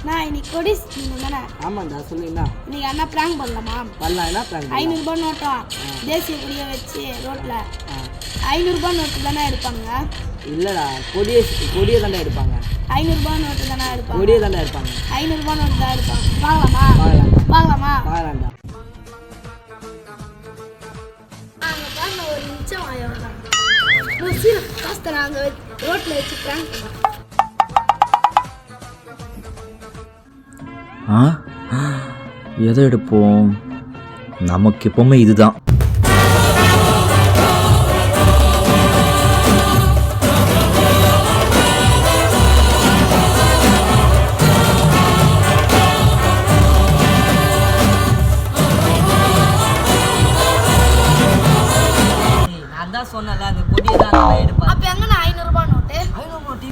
நான் இன்னைக்கு கொடிஸ் நீங்கள் தானே? ஆமாண்டா சொல்லுங்கண்ணா. இன்னைக்கு அண்ணா ப்ராங்க் பண்ணலாமா? பண்ணலாம். என்ன ப்ராங்க்? 500 ரூபாய் நோட்டம் தேசிய கொடியை வச்சு ரோட்டில் 500 ரூபாய் நோட்டு தானே எடுப்பாங்க? இல்லைடா, கொடியை தாண்டா எடுப்பாங்க. 500 ரூபாய் நோட்டு தானே எடுப்பாங்க? கொடியை தாண்டா எடுப்பாங்க. 500 ரூபாய் நோட்டு தான் எடுப்பாங்க. பார்க்கலாமா? பார்க்கலாம்டா. அங்கே பாருங்க, ஒரு நிமிஷம் ஆயிரம் காசு தரேன். அங்கே ரோட்டில் வச்சு ப்ராங்க் பண்ணலாம். எதை எடுப்போம்? நமக்கு எப்பவுமே இதுதான். நான் தான் சொன்னல, அந்த கொடியை தான் நான் எடுப்பேன். அப்போ எங்கண்ணா 500 ரூபாய் நோட்டு? 500 நோட்டு